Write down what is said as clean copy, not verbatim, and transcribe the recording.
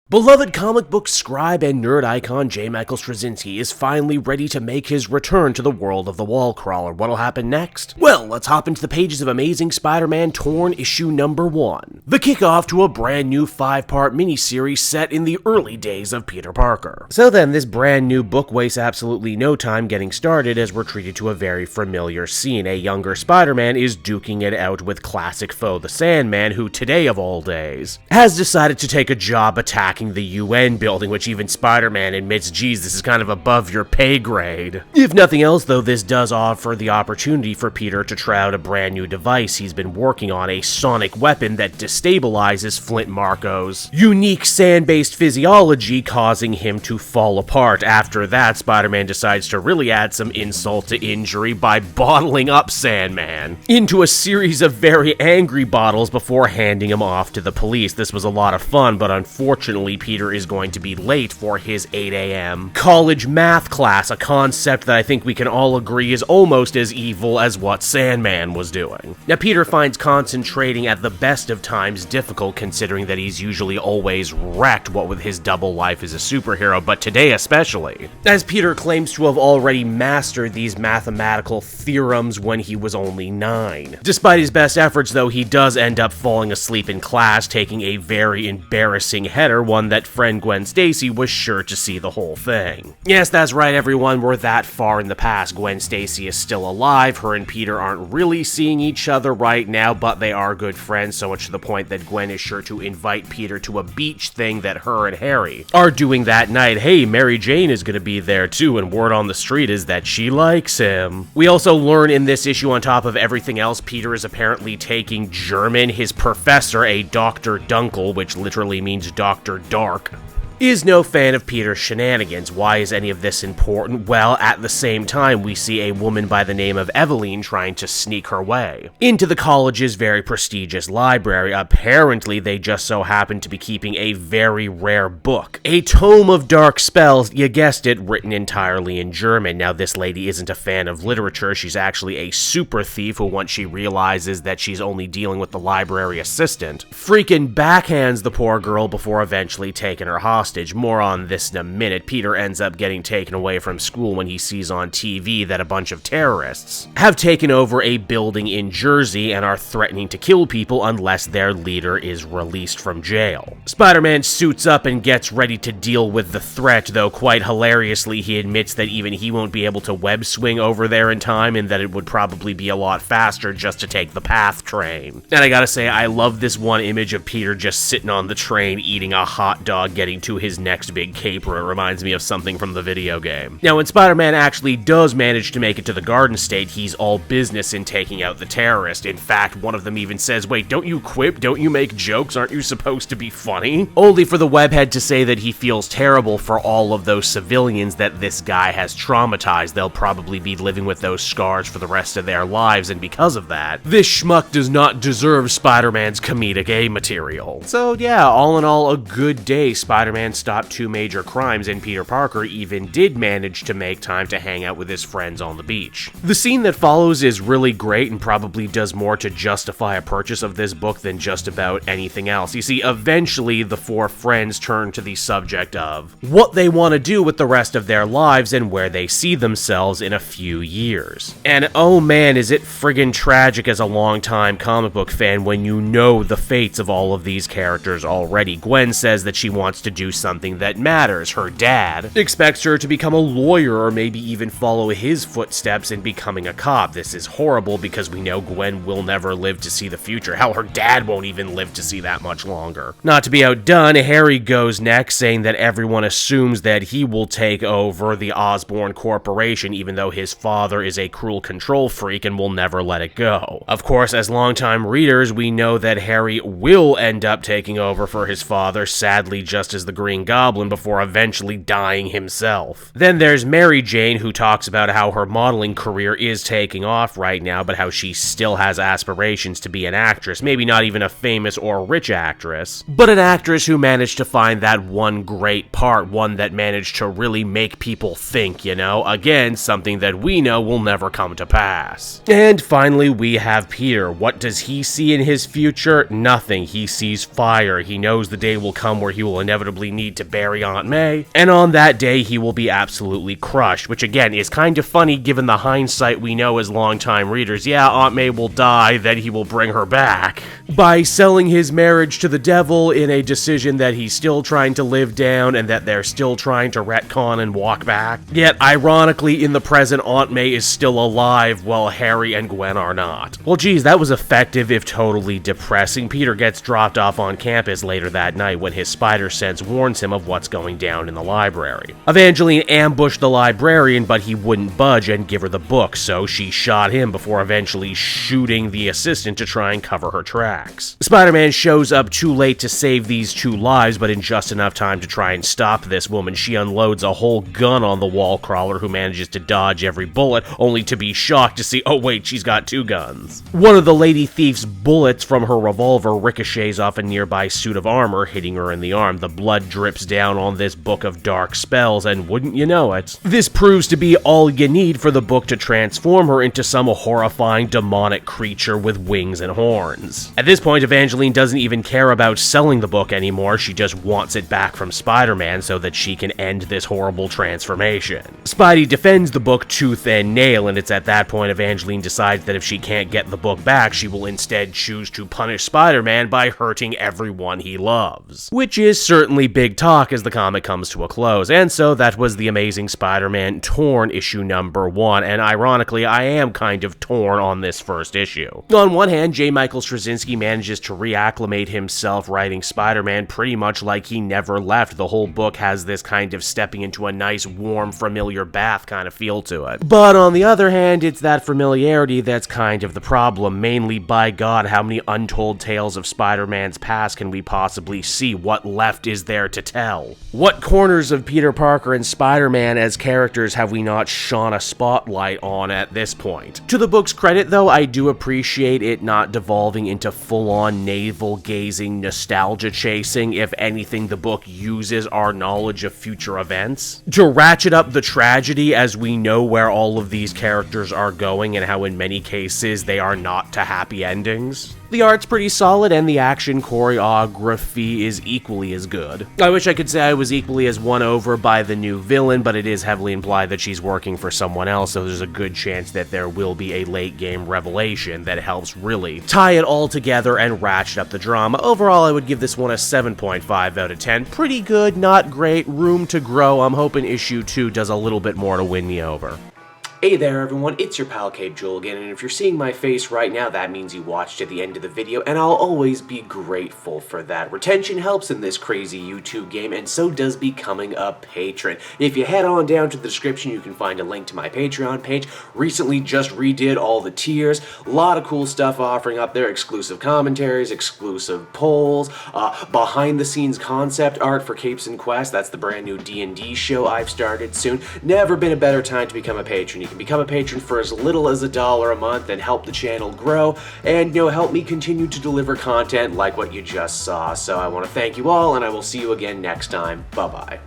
Beloved comic book scribe and nerd icon J. Michael Stracynski is finally ready to make his return to the world of the Wallcrawler. What'll happen next? Well, let's hop into the pages of Amazing Spider-Man Torn issue number 1, the kickoff to a brand new 5-part miniseries set in the early days of Peter Parker. So then, this brand new book wastes absolutely no time getting started as we're treated to a very familiar scene. A younger Spider-Man is duking it out with classic foe the Sandman, who today of all days has decided to take a job attacking the UN building, which even Spider-Man admits, geez, this is kind of above your pay grade. If nothing else, though, this does offer the opportunity for Peter to try out a brand new device he's been working on, a sonic weapon that destabilizes Flint Marko's unique sand-based physiology, causing him to fall apart. After that, Spider-Man decides to really add some insult to injury by bottling up Sandman into a series of very angry bottles before handing him off to the police. This was a lot of fun, but unfortunately, Peter is going to be late for his 8 a.m. college math class, a concept that I think we can all agree is almost as evil as what Sandman was doing. Now, Peter finds concentrating at the best of times difficult, considering that he's usually always wrecked, what with his double life as a superhero, but today especially, as Peter claims to have already mastered these mathematical theorems when he was only 9. Despite his best efforts, though, he does end up falling asleep in class, taking a very embarrassing header, one that friend Gwen Stacy was sure to see the whole thing. Yes, that's right, everyone, we're that far in the past. Gwen Stacy is still alive, her and Peter aren't really seeing each other right now, but they are good friends, so much to the point that Gwen is sure to invite Peter to a beach thing that her and Harry are doing that night. Hey, Mary Jane is gonna be there too, and word on the street is that she likes him. We also learn in this issue, on top of everything else, Peter is apparently taking German. His professor, a Dr. Dunkel, which literally means Dr. Dark, is no fan of Peter's shenanigans. Why is any of this important? Well, at the same time, we see a woman by the name of Eveline trying to sneak her way into the college's very prestigious library. Apparently, they just so happen to be keeping a very rare book, a tome of dark spells, you guessed it, written entirely in German. Now, this lady isn't a fan of literature. She's actually a super thief who, once she realizes that she's only dealing with the library assistant, freaking backhands the poor girl before eventually taking her hostage. More on this in a minute. Peter ends up getting taken away from school when he sees on TV that a bunch of terrorists have taken over a building in Jersey and are threatening to kill people unless their leader is released from jail. Spider-Man suits up and gets ready to deal with the threat, though quite hilariously he admits that even he won't be able to web swing over there in time, and that it would probably be a lot faster just to take the PATH train. And I gotta say, I love this one image of Peter just sitting on the train eating a hot dog, getting to his next big caper. It reminds me of something from the video game. Now, when Spider-Man actually does manage to make it to the Garden State, he's all business in taking out the terrorist. In fact, one of them even says, wait, don't you quip? Don't you make jokes? Aren't you supposed to be funny? Only for the webhead to say that he feels terrible for all of those civilians that this guy has traumatized. They'll probably be living with those scars for the rest of their lives, and because of that, this schmuck does not deserve Spider-Man's comedic A material. So yeah, all in all, a good day. Spider-Man stopped 2 major crimes, and Peter Parker even did manage to make time to hang out with his friends on the beach. The scene that follows is really great and probably does more to justify a purchase of this book than just about anything else. You see, eventually the 4 friends turn to the subject of what they want to do with the rest of their lives and where they see themselves in a few years. And oh man, is it friggin' tragic as a longtime comic book fan when you know the fates of all of these characters already. Gwen says that she wants to do something that matters. Her dad expects her to become a lawyer or maybe even follow his footsteps in becoming a cop. This is horrible because we know Gwen will never live to see the future. Hell, her dad won't even live to see that much longer. Not to be outdone, Harry goes next, saying that everyone assumes that he will take over the Osborn Corporation, even though his father is a cruel control freak and will never let it go. Of course, as longtime readers, we know that Harry will end up taking over for his father, sadly just as the Green Goblin, before eventually dying himself. Then there's Mary Jane, who talks about how her modeling career is taking off right now, but how she still has aspirations to be an actress. Maybe not even a famous or rich actress, but an actress who managed to find that one great part, one that managed to really make people think, you know? Again, something that we know will never come to pass. And finally, we have Peter. What does he see in his future? Nothing. He sees fire. He knows the day will come where he will inevitably actually need to bury Aunt May, and on that day he will be absolutely crushed, which again is kind of funny given the hindsight we know as longtime readers. Yeah, Aunt May will die, then he will bring her back. By selling his marriage to the devil in a decision that he's still trying to live down and that they're still trying to retcon and walk back. Yet, ironically, in the present, Aunt May is still alive while Harry and Gwen are not. Well, geez, that was effective if totally depressing. Peter gets dropped off on campus later that night when his spider sense warns him of what's going down in the library. Evangeline ambushed the librarian, but he wouldn't budge and give her the book, so she shot him before eventually shooting the assistant to try and cover her tracks. Spider-Man shows up too late to save these two lives, but in just enough time to try and stop this woman. She unloads a whole gun on the wall crawler, who manages to dodge every bullet, only to be shocked to see, oh wait, she's got two guns. One of the lady thief's bullets from her revolver ricochets off a nearby suit of armor, hitting her in the arm. The blood drips down on this book of dark spells, and wouldn't you know it, this proves to be all you need for the book to transform her into some horrifying demonic creature with wings and horns. At this point, Evangeline doesn't even care about selling the book anymore. She just wants it back from Spider-Man so that she can end this horrible transformation. Spidey defends the book tooth and nail, and it's at that point Evangeline decides that if she can't get the book back, she will instead choose to punish Spider-Man by hurting everyone he loves. Which is certainly big talk as the comic comes to a close, and so that was The Amazing Spider-Man Torn issue number 1, and ironically, I am kind of torn on this first issue. On one hand, J. Michael Straczynski manages to reacclimate himself writing Spider-Man pretty much like he never left. The whole book has this kind of stepping into a nice, warm, familiar bath kind of feel to it. But on the other hand, it's that familiarity that's kind of the problem. Mainly, by God, how many untold tales of Spider-Man's past can we possibly see? What left is there to tell? What corners of Peter Parker and Spider-Man as characters have we not shone a spotlight on at this point? To the book's credit, though, I do appreciate it not devolving into full-on navel-gazing nostalgia chasing. If anything, the book uses our knowledge of future events to ratchet up the tragedy, as we know where all of these characters are going and how in many cases they are not to happy endings. The art's pretty solid, and the action choreography is equally as good. I wish I could say I was equally as won over by the new villain, but it is heavily implied that she's working for someone else, so there's a good chance that there will be a late-game revelation that helps really tie it all together and ratchet up the drama. Overall, I would give this one a 7.5 out of 10. Pretty good, not great, room to grow. I'm hoping issue 2 does a little bit more to win me over. Hey there everyone, it's your pal Cape Joel again, and if you're seeing my face right now, that means you watched to the end of the video, and I'll always be grateful for that. Retention helps in this crazy YouTube game, and so does becoming a patron. If you head on down to the description, you can find a link to my Patreon page. Recently just redid all the tiers, a lot of cool stuff offering up there, exclusive commentaries, exclusive polls, behind the scenes concept art for Capes and Quest. That's the brand new D&D show I've started soon. Never been a better time to become a patron. You can become a patron for as little as $1 a month and help the channel grow and, help me continue to deliver content like what you just saw. So I want to thank you all, and I will see you again next time. Bye-bye.